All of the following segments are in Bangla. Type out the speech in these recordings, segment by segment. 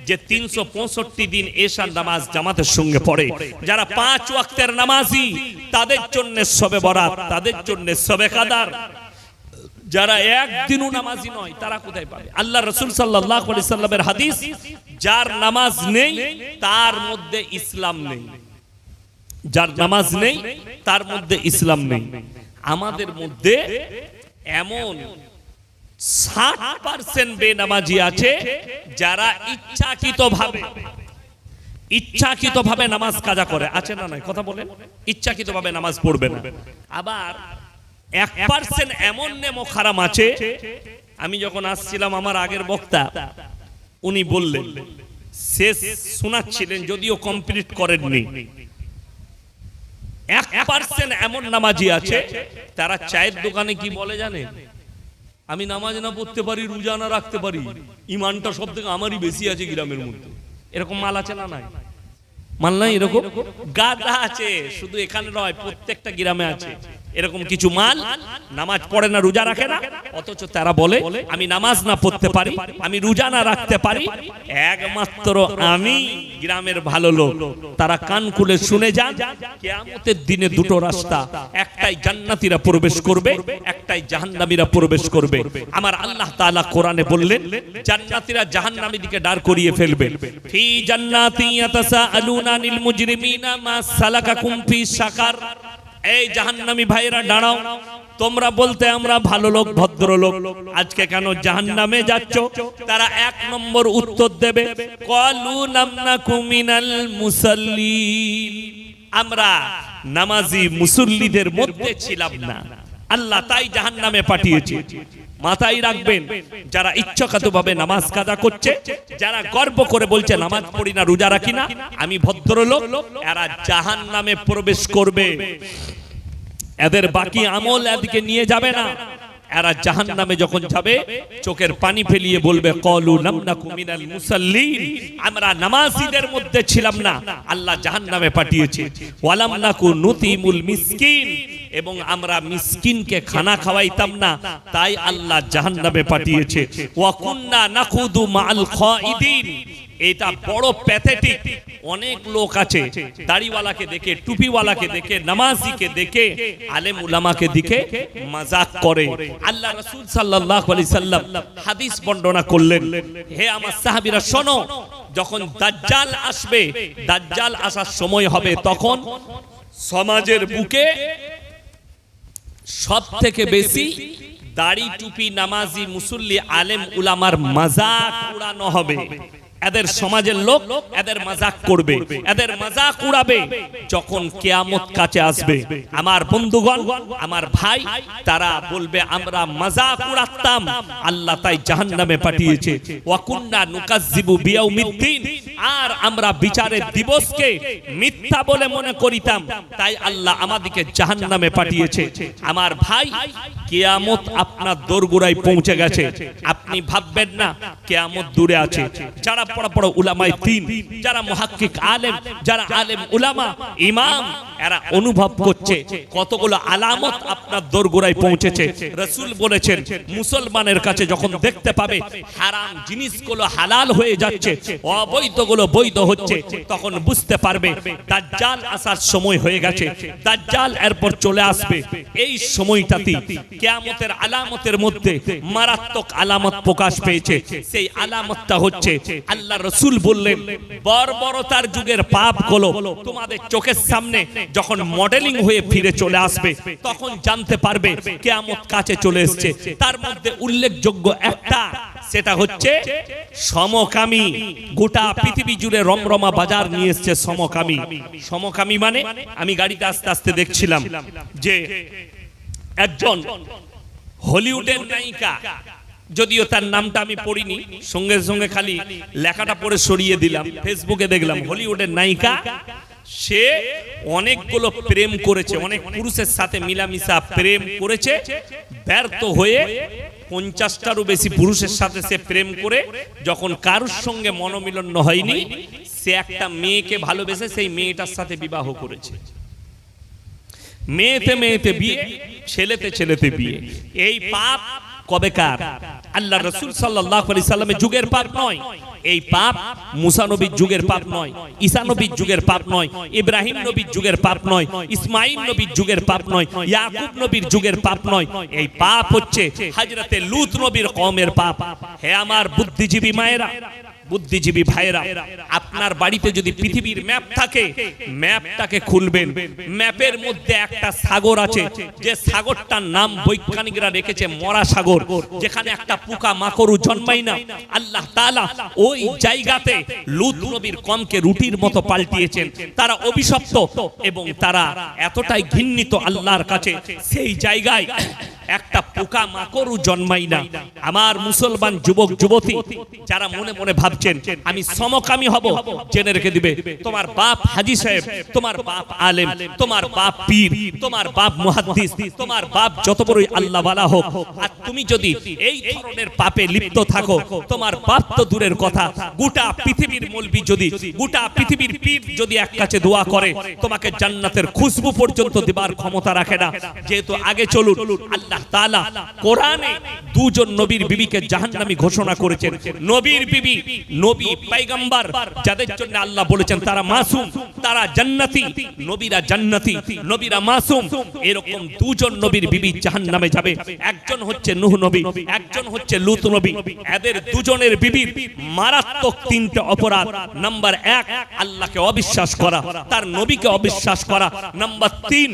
যে 365 দিন এশার নামাজ জামাতের সঙ্গে পড়ে, যারা 5 ওয়াক্তের নামাজি তাদের জন্য শবে বরাত, তাদের জন্য শবে কদর। যারা একদিনও নামাজি নয় তারা কোথায় পাবে? আল্লাহ রাসূল সাল্লাল্লাহু আলাইহি সাল্লামের হাদিস, যার নামাজ নেই তার মধ্যে ইসলাম নেই। যার নামাজ নেই তার মধ্যে ইসলাম নেই। আমাদের মধ্যে এমন 60% বেনামাজি আছে যারা ইচ্ছাকৃতভাবে নামাজ কাজা করে। আছে না নাই? কথা বলেন। ইচ্ছাকৃতভাবে নামাজ পড়বে না। আবার 1% এমন নেমো খারাম আছে। আমি যখন আসছিলাম, আমার আগের বক্তা উনি বললেন, শেষ শোনাচ্ছিলেন যদিও কমপ্লিট করেননি, 1% এমন নামাজি আছে তারা চায়ের দোকানে কি বলে জানেন? আমি নামাজ না পড়তে পারি, রোজা না রাখতে পারি, ইমানটা সব থেকে আমারই বেশি আছে গ্রামের মধ্যে। এরকম মাল আছে না নাই? মাল নাই এরকম গাদা আছে, শুধু এখানে নয় প্রত্যেকটা গ্রামে আছে এরকম কিছু মাল। নামাজ পড়ে না, রোজা রাখে না, অথচ তারা বলে আমি নামাজ না পড়তে পারি, আমি রোজা না রাখতে পারি, একমাত্র আমি গ্রামের ভালো লোক। তারা কান খুলে শুনে যান, কিয়ামতের দিনে দুটো রাস্তা, একটাই জান্নাতীরা প্রবেশ করবে, একটাই জাহান্নামীরা প্রবেশ করবে। আমার আল্লাহ তাআলা কোরআনে বললেন, জান্নাতীরা জাহান্নামীর দিকে দাঁড় করিয়ে ফেলবে। ফি জান্নাতি ইয়াতাসাআলুনা আনিল মুজরিমিনা মা সালাকাকুম ফি সাকার। এই জাহান্নামী ভাইরা দাঁড়াও, তোমরা বলতে আমরা ভালো লোক, ভদ্রলোক, আজকে কেন জাহান্নামে যাচ্ছ? তারা 1 নম্বর উত্তর দেবে, ক্বালু লাম নাকু মিনাল মুসাল্লিন, আমরা নামাজি মুসল্লিদের মধ্যে ছিলাম না, আল্লাহ তাই জাহান্নামে পাঠিয়েছে। মাথায় রাখবেন, যারা ইচ্ছাকৃতভাবে নামাজ কাজা করছে, যারা গর্ব করে বলছে নামাজ পড়ি না, রোজা রাখি না, আমি ভদ্রলোক, এরা জাহান্নামে প্রবেশ করবে। এদের বাকি আমল এদিকে নিয়ে যাবে না। এরা জাহান্নামে যখন যাবে চোখের পানি ফেলিয়ে বলবে, ক্বালু লাম নাকু মিনাল মুসাল্লিন, আমরা নামাজীদের মধ্যে ছিলাম না, আল্লাহ জাহান্নামে পাঠিয়েছে। ওয়ালাম নাকু নুতিমুল মিসকিন, এবং আমরা মিসকিনকে খানা খাওয়াইতাম না, তাই আল্লাহ জাহান্নামে পাঠিয়েছে। ওয়া কুন্না নাখুদু মাআল খাইদিন। এটা বড় প্যাথেটিক। অনেক লোক আছে দাড়িওয়ালাকে দেখে, টুপিওয়ালাকে দেখে, নামাজিকে দেখে, আলেম উলামাকে দেখে মজাক করে। আল্লাহ রাসূল সাল্লাল্লাহু আলাইহি সাল্লাম হাদিস বর্ণনা করলেন, হে আমার সাহাবীরা শোনো, যখন দাজ্জাল আসবে, দাজ্জাল আসার সময় হবে, তখন সমাজের বুকে সব থেকে বেশি দাড়ি টুপি নামাজি মুসল্লি আলেম উলামার মজাক উড়ানো হবে। এদের সমাজের লোক এদের মজাক করবে, এদের মজাক উড়াবে। যখন কিয়ামত কাছে আসবে, আমার বন্ধুগণ, আমার ভাই, তারা বলবে আমরা মজাক উড়াতাম, আল্লাহ তাই জাহান্নামে পাঠিয়েছে। ওয়া কুন্না নুকাজ্জিবু বিয়াউমিদ্দিন, আর আমরা বিচারের দিবসকে মিথ্যা বলে মনে করিতাম, তাই আল্লাহ আমাদেরকে জাহান্নামে পাঠিয়েছে। আমার ভাই, কিয়ামত আপনার দোরগোড়ায় পৌঁছে গেছে। আপনি ভাববেন না কিয়ামত দূরে আছে। যারা বড় বড় উলামায়ে দ্বীন, যারা মুহাক্কিক আলেম, যারা আলেম উলামা ইমাম, এরা অনুভব করছে কতগুলো আলামত আপনার দোরগোড়ায় পৌঁছেছে। রাসূল বলেছেন, মুসলমানের কাছে যখন দেখতে পাবে হারাম জিনিসগুলো হালাল হয়ে যাচ্ছে, অবৈধগুলো বৈধ হচ্ছে, তখন বুঝতে পারবে দাজ্জাল আসার সময় হয়ে গেছে, দাজ্জাল এরপর চলে আসবে। এই সময়টাতে কিয়ামতের আলামতের মধ্যে মারাত্মক আলামত প্রকাশ পেয়েছে। সেই আলামতটা হচ্ছে, আল্লাহ রাসূল বললেন, বর্বরতার যুগের পাপগুলো তোমাদের চোখের সামনে যখন মডেলিং হয়ে ফিরে চলে আসবে, তখন জানতে পারবে কিয়ামত কাছে চলে এসেছে। তার মধ্যে উল্লেখযোগ্য একটা, সেটা হচ্ছে সমকামী। গোটা পৃথিবী জুড়ে রমরমা বাজার নিয়ে এসেছে সমকামী। সমকামী মানে, আমি গাড়িতে আস্তে আস্তে দেখছিলাম যে একজন হলিউডের নায়িকা, যদিও তার নামটা আমি পড়িনি, সঙ্গে সঙ্গে খালি লেখাটা পড়ে সরিয়ে দিলাম, ফেসবুকে দেখলাম হলিউডের নায়িকা, সে অনেকগুলো প্রেম করেছে, অনেক পুরুষের সাথে মিলামিশা প্রেম করেছে, ব্যর্থ হয়ে 50টারও বেশি পুরুষের সাথে সে প্রেম করে যখন কারোর সঙ্গে মনোমিলন হয়নি, সে একটা মেয়েকে ভালোবেসে সেই মেয়েটার সাথে বিবাহ করেছে। মেয়েতে মেয়েতে বিয়ে, ছেলেতে ছেলেতে বিয়ে। এই পাপ কবেকার? আল্লাহ রাসূল সাল্লাল্লাহু আলাইহি সাল্লামের যুগের পাপ নয় এই পাপ, মুসা নবীর যুগের পাপ নয়, ঈসা নবীর যুগের পাপ নয়, ইব্রাহিম নবীর যুগের পাপ নয়, ইসমাঈল নবীর যুগের পাপ নয়, ইয়াকুব নবীর যুগের পাপ নয়। এই পাপ হচ্ছে হযরতে লূত নবীর কওমের পাপ। হে আমার বুদ্ধিজীবী মায়েরা, বুদ্ধিজীবী ভাইরা, আপনার বাড়িতে যদি পৃথিবীর ম্যাপ থাকে, ম্যাপটাকে খুলবেন, ম্যাপের মধ্যে একটা সাগর আছে, যে সাগরটার নাম বৈজ্ঞানিকরা রেখেছে মরা সাগর, যেখানে একটা পোকা মাকড়ও জন্মায় না। আল্লাহ তাআলা ওই জায়গাতে লূত নবীর কওমকে রুটির মতো পাল্টিয়েছেন। তারা অভিশপ্ত এবং তারা এতটাই ঘৃণিত আল্লাহর কাছে, সেই জায়গায় একটা পোকা মাকড়ও জন্মায় না। আমার মুসলমান যুবক যুবতী যারা মনে মনে ভাবছেন আমি সমকামী হব, জেনে রেখে দিবে, তোমার বাপ হাজী সাহেব, তোমার বাপ আলেম, তোমার বাপ পীর, তোমার বাপ মুহাদ্দিস, তোমার বাপ যত বড়ই আল্লাহওয়ালা হোক, আর তুমি যদি এই ধরনের পাপে লিপ্ত থাকো, তোমার বাপ তো দূরের কথা, গোটা পৃথিবীর মৌলবি যদি, গোটা পৃথিবীর পীর যদি এক কাছে দোয়া করে, তোমাকে জান্নাতের খুশবু পর্যন্ত দেবার ক্ষমতা রাখে না। যেহেতু আগে চলুন, আল্লাহ তাআলা কোরআনে দুজন নবীর বিবিকে জাহান্নামী ঘোষণা করেছেন। নবীর বিবি, নবী পয়গম্বর যাদের জন্য আল্লাহ বলেছেন তারা মাসুম, তারা জান্নাতি, নবীরা জান্নাতি, নবীরা মাসুম। এরকম দুজন নবীর বিবি জাহান্নামে যাবে। একজন হচ্ছে নূহ নবী, একজন হচ্ছে লূত নবী। এদের দুজনের বিবির মারাত্মক তিনটে অপরাধ। নাম্বার 1, আল্লাহকে অবিশ্বাস করা, তার নবীকে অবিশ্বাস করা। নাম্বার 3,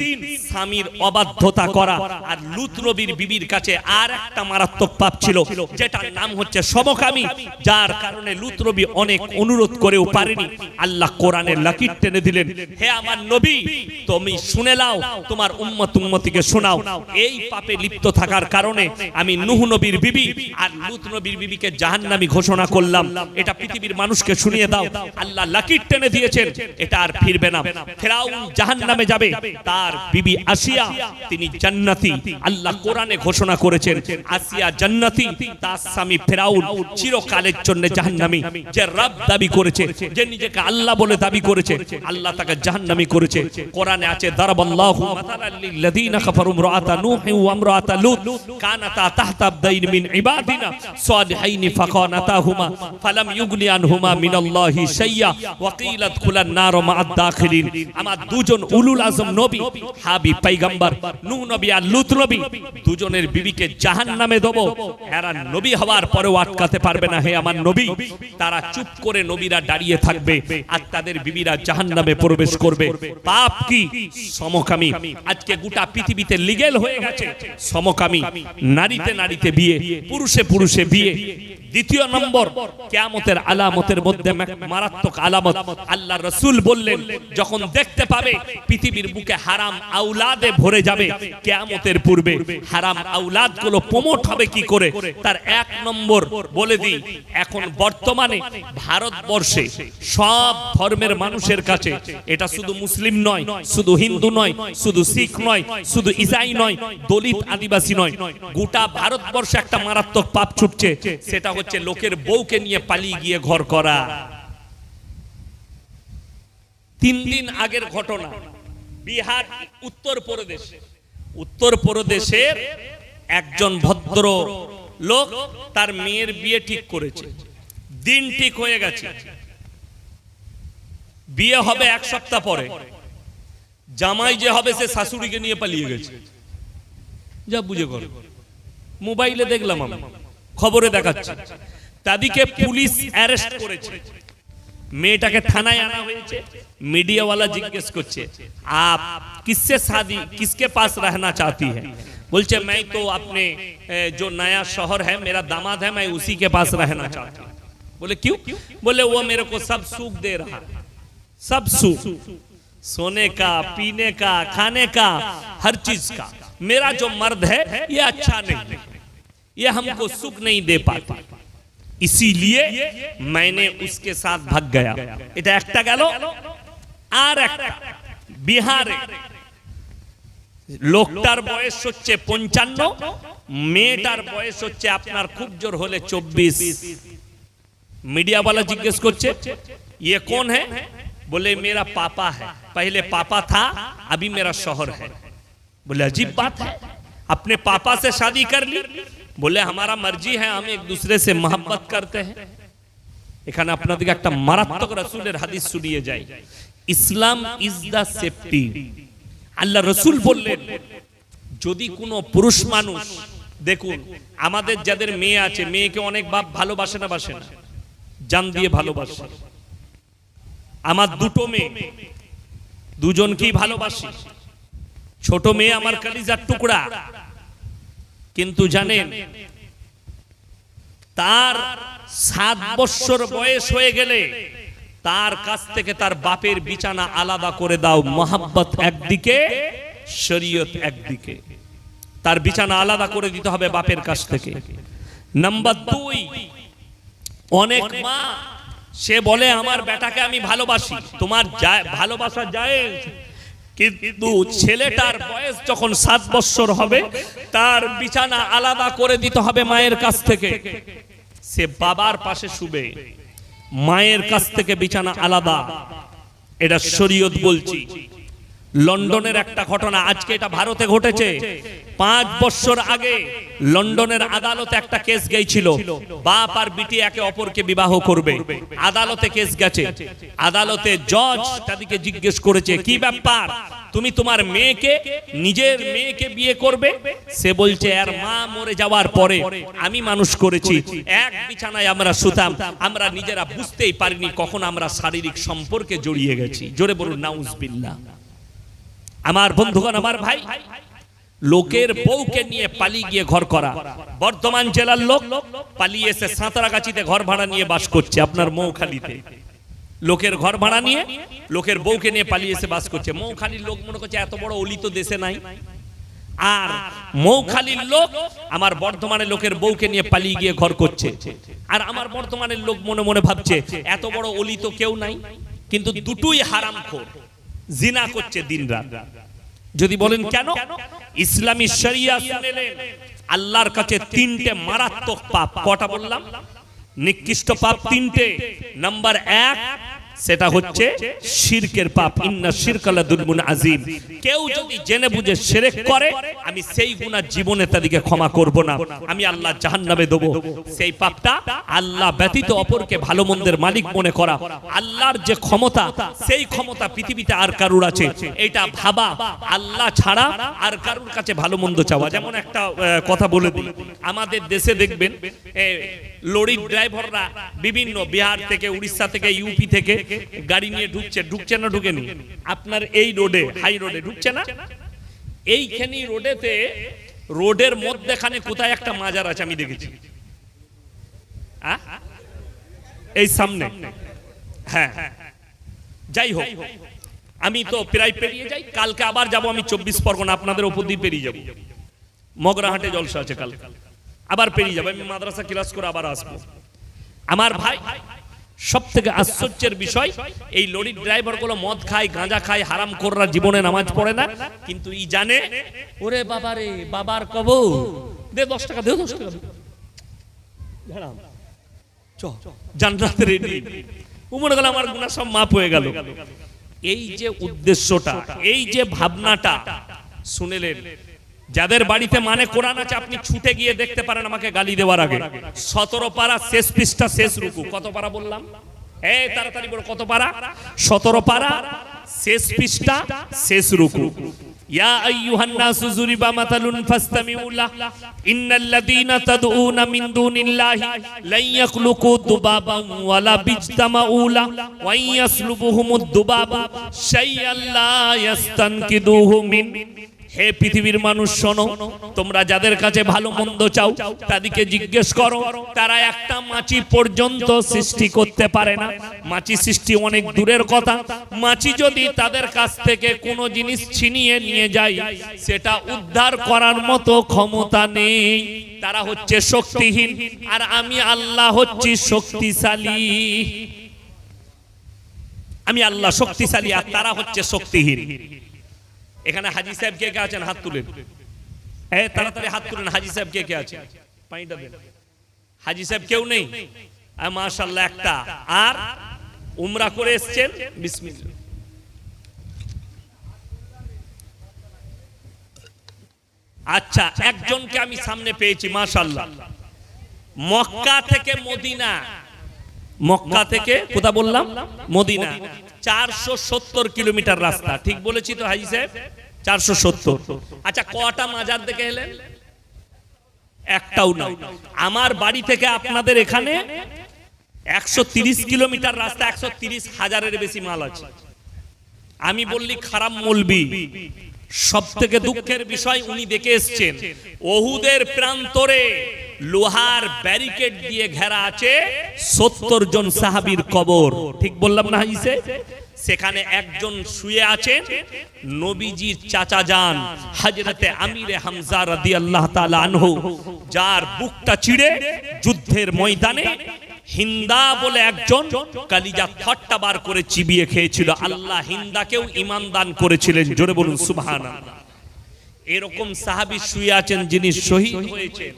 স্বামীর অবাধ্যতা করা। আর লূত নবীর বিবির কাছে আর একটা মারাত্মক পাপ ছিল, যেটার নাম হচ্ছে সমকামী, যার কারণে লূত নবী অনেক অনুরোধ করেও পারেনি। আল্লাহ কোরআনের লাকির টেনে দিলেন, হে আমার নবী তুমি শুনে নাও, তোমার উম্মত উম্মতিকে শোনাও। এই পাপে লিপ্ত থাকার কারণে আমি নূহ নবীর বিবি আর লূত নবীর বিবিকে জাহান্নামী ঘোষণা করলাম। এটা পৃথিবীর মানুষকে শুনিয়ে দাও। আল্লাহ লাকির টেনে দিয়েছেন, এটা আর ফিরবে না। ফিরাউন জাহান্নামে যাবে, তার বিবি আসিয়া তিনি জান্নাতি। আল্লাহ কোরআনে ঘোষণা করেছেন আসিয়া জান্নাতি, তার স্বামী ফিরাউন চিরকালের জন্য জাহান্নামী। যে রব দাবি করেছে, যে নিজেকে আল্লাহ বলে দাবি করেছে, আল্লাহ তাকে জাহান্নামী করেছে। কোরআনে আছে দারাবাল্লাহু মাতালাল লিল্লাযিনা কাফারু ইমরাআতা নূহি ওয়া ইমরাআতা লূত কানাতা তাহতা আবদাইন মিন ইবাদিনা সালিহাইন ফাকানাতাহুমা ফালাম ইউগনি আনহুমা মিনাল্লাহি শাইয়্যা ওয়া কিলা দুখুলান নার মা'আদ দাখিলিন। আমার দুজন উলুল আজম নবী, হাবিব পয়গম্বর নূহ নবী আর লূত নবী, দুজনের বিবিকে জাহান্নামে দেব। এরা নবী হওয়ার পরেও আটকাতে পারবে না। হে আমার নবী, তারা চুপ করে নবীরা দাঁড়িয়ে থাকবে আর তাদের বিবিরা জাহান্নামে প্রবেশ করবে। পাপ কি? সমকামী। আজকে গোটা পৃথিবীতে লিগ্যাল হয়ে গেছে সমকামী, নারীতে নারীতে বিয়ে, পুরুষে পুরুষে বিয়ে। দ্বিতীয় নম্বর, কিয়ামতের আলামতের মধ্যে মারাত্মক আলামত। আল্লাহ রাসূল বললেন, যখন দেখতে পাবে পৃথিবীর বুকে হারাম আওলাদে ভরে যাবে, কিয়ামতের পূর্বে হারাম আওলাদ গুলো প্রমোট হবে কি করে, তার 1 নম্বর বলে দিই। এখন বর্তমানে ভারতবর্ষে সব ধর্মের মানুষের কাছে, এটা শুধু মুসলিম নয়, শুধু হিন্দু নয়, শুধু শিখ নয়, শুধু ইসাই নয়, দলিত আদিবাসী নয়, গোটা ভারতবর্ষে একটা মারাত্মক পাপ ছুটছে। সেটা হচ্ছে লোকের বউকে নিয়ে পালিয়ে গিয়ে ঘর করা। 3 দিন আগের ঘটনা, বিহার উত্তর প্রদেশের একজন ভদ্র লোক তার মেয়ের বিয়ে ঠিক করেছে। দিন ঠিক হয়ে গেছে, বিয়ে হবে 1 সপ্তাহ পরে। জামাই যে হবে সে শাশুড়িকে নিয়ে পালিয়ে গেছে। যা বুঝে করো, মোবাইলে দেখলাম, আমি খবরে দেখাচ্ছে। তাদেরকে পুলিশ অ্যারেস্ট করেছে, মেয়েটাকে থানায় আনা হয়েছে। मीडिया वाला जिज्ञेस करছে, आप किससे शादी, किसके पास रहना चाहती है? बोलছে मैं तो अपने जो नया शौहर है, मेरा दामाद है, मैं उसी के पास रहना चाहती हूँ। बोले क्यों? बोले वो मेरे को सब सुख दे रहा है, सब सुख, सोने का, पीने का, खाने का, हर चीज का। मेरा जो मर्द है ये अच्छा नहीं, ये हमको सुख नहीं दे पाता, इसीलिए मैंने उसके साथ भाग गया। এটা একটা গেল। আর একটা বিহারে লোকটার বয়স হচ্ছে 55, মেয়েটার বয়স হচ্ছে আপনার খুব জোর হলে 24। मीडिया वाला जिज्ञेस করছে, ये कौन है? बोले मेरा पापा है, पहले पापा था, अभी मेरा शौहर है। बोले अजीब बात है, अपने पापा से शादी कर ली? बोले हमारा मर्जी है, हम एक दूसरे से मोहब्बत करते हैं। এখানে আপনাদেরকে একটা মারাত্মক রাসূলের হাদিস শুনিয়ে যাই। ইসলাম ইজ দা সেফটি। আল্লাহ রাসূল বললেন যদি কোনো পুরুষ মানুষ, দেখুন আমাদের যাদের মেয়ে আছে, মেয়েকে অনেক বাপ ভালোবাসে না, বাসে না, জান দিয়ে ভালোবাসে। আমার দুটো মেয়ে, দুজনকেই ভালোবাসি। ছোট মেয়ে আমার কলিজার টুকরা, কিন্তু জানেন তার 7 বছর বয়স হয়ে গেলে তার কাছ থেকে তার বাপের বিছানা আলাদা করে দাও। মোহাব্বত একদিকে, শরীয়ত একদিকে, তার বিছানা আলাদা করে দিতে হবে বাপের কাছ থেকে। নাম্বার 2, অনেক মা সে বলে আমার বেটাকে আমি ভালোবাসি, তোমার ভালোবাসা জায়েজ, কিন্তু ছেলেটার বয়স যখন 7 বছর হবে তার বিছানা আলাদা করে দিতে হবে মায়ের কাছ থেকে। সে বাবার পাশে শুবে, মায়ের কাছ থেকে বিছানা আলাদা। এটা শরীয়ত বলছি। লন্ডনের একটা ঘটনা, আজকে এটা ভারতে ঘটেছে। 5 বছর আগে লন্ডনের আদালতে একটা কেস গিয়েছিল, বাপ আর বিটি একে অপরকে বিবাহ করবে। আদালতে কেস গেছে, আদালতে জজ তাদেরকে জিজ্ঞেস করেছে কি ব্যাপার, তুমি তোমার মেয়েকে, নিজের মেয়েকে বিয়ে করবে? সে বলছে এর মা মরে যাওয়ার পরে আমি মানুষ করেছি, এক বিছানায় আমরা শুতাম, আমরা নিজেরা বুঝতেই পারিনি কখন আমরা শারীরিক সম্পর্কে জড়িয়ে গেছি। জোরে বলুন নাউজুবিল্লাহ। আমার বন্ধুগণ, আমার ভাই, লোকের বউকে নিয়ে পালিয়ে গিয়ে ঘর করা। বর্ধমান জেলার লোক পালিয়ে এসে সাঁতরাগাছিতে ঘর ভাড়া নিয়ে বাস করছে, আপনার মৌখালীতে। লোকের ঘর ভাড়া নিয়ে লোকের বউকে নিয়ে পালিয়ে এসে বাস করছে। মৌখালীর লোক মনে করছে এত বড় অলি তো দেশে নাই। আর মৌখালীর লোক আমার বর্ধমানের লোকের বউকে নিয়ে পালিয়ে গিয়ে ঘর করছে। আর আমার বর্ধমানের লোক মনে মনে ভাবছে এত বড় অলি তো কেউ নাই। কিন্তু দুটোই হারামখোর, জিনা করছে দিনরাত। যদি বলেন কেন, ইসলামী শরিয়া শুনেলেন আল্লাহর কাছে 3টে মারাত্মক পাপ। কটা বললাম? নিকৃষ্ট পাপ 3টে। নাম্বার 1 সেটা হচ্ছে শিরকের পাপ। ইন্না শিরকা লাযুলমুন আযীম। কেউ যদি জেনে বুঝে শিরক করে, আমি সেই গুনাহ জীবনে তাদেরকে ক্ষমা করব না, আমি আল্লাহ জাহান্নামে দেব। সেই পাপটা আল্লাহ ব্যতীত অপরকে ভালো মন্দের মালিক মনে করা। আল্লাহর যে ক্ষমতা, সেই ক্ষমতা পৃথিবীতে আর কারুর আছে এটা ভাবা, আল্লাহ ছাড়া আর কারুর কাছে ভালো মন্দ চাওয়া। যেমন একটা কথা বলে দিই, আমাদের দেশে দেখবেন লরির ড্রাইভাররা বিভিন্ন বিহার থেকে, উড়িষ্যা থেকে, ইউপি থেকে গাড়ি নিয়ে ঢুকছে না ঢুকেনি? আপনার এই রোডে, হাই রোডে ঢুকছে না? এইখানে রোডেতে, রোডের মধ্যখানে কোথায় একটা মাজার আছে আমি দেখেছি, এই সামনে। হ্যাঁ, যাই হোক, আমি তো প্রায় পেরিয়ে যাই। কালকে আবার যাব আমি 24 পরগনা, আপনাদের উপর দিয়ে পেরিয়ে যাব। মগরাহাটে জলসা আছে কাল, আবার পেরিয়ে যাবো। আমি মাদ্রাসা ক্লাস করে আবার আসবো। আমার ভাই, সব থেকে আশ্চর্যের বিষয়, এই লরির ড্রাইভার গুলো মদ খায়, গাঁজা খায়, হারাম খোররা, জীবনে নামাজ পড়ে না, কিন্তু ই জানে ওরে বাবা রে, বাবার কবর দে 10 টাকা, দে 10 টাকা, জান্নাতে রেডি। ও মনে গেল আমার গুনাহ সব মাফ হয়ে গেল। এই যে উদ্দেশ্যটা, এই যে ভাবনাটা শুনেলেন, যাদের বাড়িতে মানে কোরআন আছে আপনি ছুটে গিয়ে দেখতে পারেন আমাকে গালি দেওয়ার আগে। 17 পারা শেষ পৃষ্ঠা শেষ রুকু। কত পারা বললাম? এই তাড়াতাড়ি বলো, কত পারা? 17 পারা শেষ পৃষ্ঠা শেষ রুকু। ইয়া আইয়ুহান নাসু যুরিবা মাতালুন ফাসতামিউ লাহ ইন্নাল্লাযীনা তাদউনা মিন দুনিল্লাহি লা ইয়াখলুকু দুবাবান ওয়ালা বিজতামাউ লাহ ওয়া ইয়াসলুবুহুমুদ দুবাবা শাইআন লা ইয়াস্তানকিদুহু মিন। হে পৃথিবীর মানুষ শোনো, তোমরা যাদের কাছে ভালো মন্দ চাও তাদেরকে জিজ্ঞেস করো, তারা একটা মাছি পর্যন্ত সৃষ্টি করতে পারে না। মাছি সৃষ্টি অনেক দূরের কথা, মাছি যদি তাদের কাছ থেকে কোনো জিনিস ছিনিয়ে নিয়ে যায় সেটা উদ্ধার করার মতো ক্ষমতা নেই। তারা হচ্ছে শক্তিহীন, আর আমি আল্লাহ হচ্ছি শক্তিশালী। আমি আল্লাহ শক্তিশালী আর তারা হচ্ছে শক্তিহীন। এখানে হাজী সাহেব কে কে আছেন? হাত তুলেন। হ্যাঁ, তাড়াতাড়ি হাত তুলেন। হাজী সাহেব কে কে আছেন? পানিটা দেন। হাজী সাহেব কেউ নেই? মাশাআল্লাহ, একটা। আর উমরা করে এসেছেন? বিসমিল্লাহ। আচ্ছা, একজনকে আমি সামনে পেয়েছি মাশাআল্লাহ, মক্কা থেকে মদিনা, মক্কা থেকে কোথা বললাম, মদিনা, 470 কিলোমিটার রাস্তা। ঠিক বলেছি তো হাজি সাহেব? 470। আচ্ছা, কটা মাজার দেখে এলেন? একটাও নয়। আমার বাড়ি থেকে আপনাদের এখানে 130 কিলোমিটার রাস্তা, 130,000-এর বেশি মাল আছে। আমি বললি খারাপ মৌলবি। সব থেকে দুঃখের বিষয়, উনি দেখে এসছেন ওহুদের প্রান্তরে লোহার ব্যারিকেড দিয়ে ঘেরা আছে 70 জন সাহাবীর কবর। ঠিক বললাম না হাজি সাহেব? সেখানে একজন শুয়ে আছেন নবীজির চাচা যান হযরতে আমিরে হামজা রাদিয়াল্লাহু তাআলা আনহু, যার বুকটা চিড়ে যুদ্ধের ময়দানে হিন্দা বলে একজন কালিজা থট্টা বার করে চিবিয়ে খেয়েছিল। আল্লাহ হিন্দাকেও ঈমান দান করেছিলেন, জোরে বলুন সুবহানাল্লাহ। এরকম সাহাবী শুয়ে আছেন যিনি শহীদ হয়েছেন।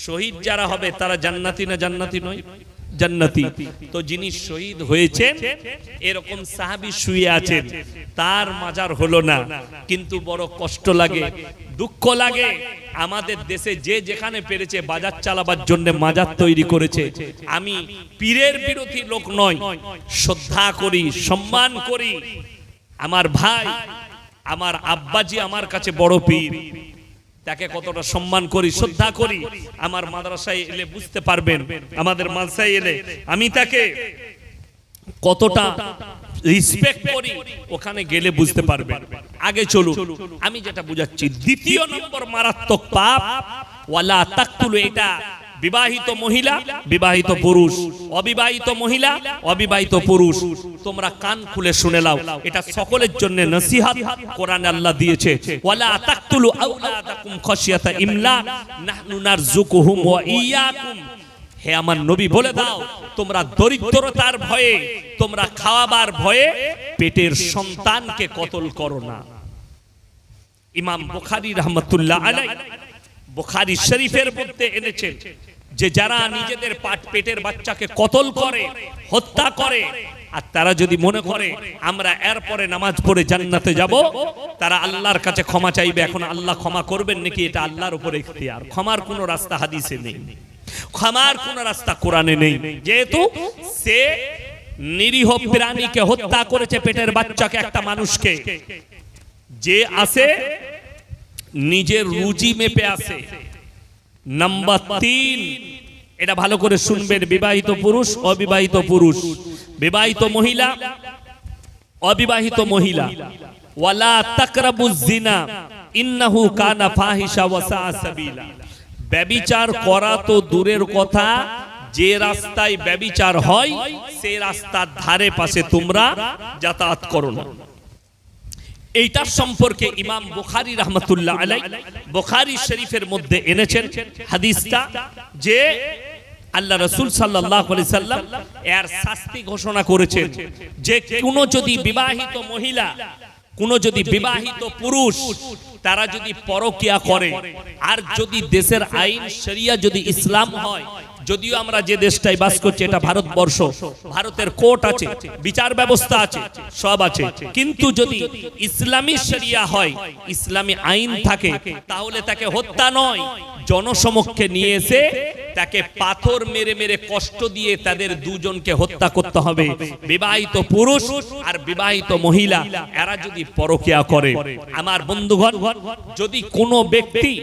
শহীদ যারা হবে তারা জান্নাতি না জান্নাতি নয়? জান্নাতি। তো যিনি শহীদ হয়েছেন এরকম সাহাবী শুয়ে আছেন, তার মাজার হলো না। কিন্তু বড় কষ্ট লাগে, দুঃখ লাগে। আমাদের দেশে যে যেখানে পেরেছে বাজার চালাবার জন্য মাজার তৈরি করেছে। আমি পীরের বিরোধী লোক নয়, শ্রদ্ধা করি, সম্মান করি। আমার ভাই, আমার আব্বাজি আমার কাছে বড় পীর, তাকে কতটা সম্মান করি, শ্রদ্ধা করি। আমার মাদ্রাসায় এলে বুঝতে পারবেন, আমাদের মাদ্রাসায় এলে আমি তাকে কতটা রেসপেক্ট করি, ওখানে গেলে বুঝতে পারবেন। আগে চলুন, আমি যেটা বুঝাচ্ছি, দ্বিতীয় নম্বর মারাত্মক পাপ, ওয়ালা তাকতুলু। এটা বিবাহিত মহিলা, বিবাহিত পুরুষ, অবিবাহিত মহিলা, অবিবাহিত পুরুষ, তোমরা কান খুলে শুনে নাও, এটা সকলের জন্য নসিহত কোরআনে আল্লাহ দিয়েছে। ওয়ালা তাকতুলু আওলাদাকুম খাশিয়াতা ইমলাক নাহনু নারযুকুহুম ওয়া ইয়াকুম। হে আমার নবী, বলে দাও তোমরা দরিদ্রতার ভয়ে, তোমরা খাওয়াবার ভয়ে পেটের সন্তানকে কতল করো না। ইমাম বুখারী রাহমাতুল্লাহ আলাইহি বুখারী শরীফের মধ্যে এনেছেন যে যারা নিজেদের পেটের বাচ্চাকে কতল করে, হত্যা করে, আর তারা যদি মনে করে আমরা এরপরে নামাজ পড়ে জান্নাতে যাব, তারা আল্লাহর কাছে ক্ষমা চাইবে। এখন আল্লাহ ক্ষমা করবেন নাকি, এটা আল্লাহর উপর ইখতিয়ার। ক্ষমার কোনো রাস্তা হাদিসে নেই, ক্ষমার কোনো রাস্তা কোরআনে নেই। যেহেতু সে নিরীহ প্রাণীকে হত্যা করেছে, পেটের বাচ্চাকে, একটা মানুষকে, যে আসে নিজের রুজি মেপে আসে। নাম্বার 3, এটা ভালো করে শুনবেন, বিবাহিত পুরুষ, অবিবাহিত পুরুষ, বিবাহিত মহিলা, অবিবাহিত মহিলা, ওয়ালা তাকরাবুজ জিনা ইন্নাহু কানা ফাহিশা ওয়া সাআ সাবিলা। ব্যভিচার করা তো দূরের কথা, যে রাস্তায় ব্যভিচার হয় সেই রাস্তার ধারে পাশে তোমরা যাতায়াত করো না। এইটার সম্পর্কে ইমাম বুখারী রাহমাতুল্লাহ আলাইহি বুখারী শরীফের মধ্যে এনেছেন হাদিসটা, যে আল্লাহ রাসূল সাল্লাল্লাহু আলাইহি সাল্লাম এর শাস্তি ঘোষণা করেছেন যে কোন যদি বিবাহিত মহিলা, কোন যদি বিবাহিত পুরুষ, তারা যদি পরকিয়া করে, আর যদি দেশের আইন শরিয়া যদি ইসলাম হয়, যদিও আমরা যে দেশটায় বাস করছি এটা ভারতবর্ষ, ভারতের কোর্ট আছে, বিচার ব্যবস্থা আছে, সব আছে, কিন্তু যদি ইসলামী শরিয়া হয়, ইসলামী আইন থাকে, তাহলে তাকে হত্যা নয়, জনসমক্ষে নিয়ে এসে তাকে পাথর মেরে মেরে কষ্ট দিয়ে তাদের দুজনকে হত্যা করতে হবে। বিবাহিত পুরুষ আর বিবাহিত মহিলা এরা যদি পরকিয়া করে, আমার বন্ধুগণ, যদি কোনো ব্যক্তি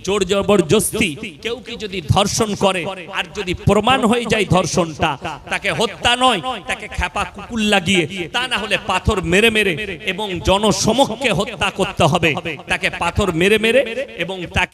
জোর জবরদস্তি কেউ কি যদি ধর্ষণ করে, আর যদি প্রমাণ হয়ে যায় ধর্ষণটা, তাকে হত্যা নয়, তাকে খেপা কুকুর লাগিয়ে, তা না হলে পাথর মেরে মেরে এবং জনসমক্ষে হত্যা করতে হবে। তাকে পাথর মেরে মেরে এবং তাকে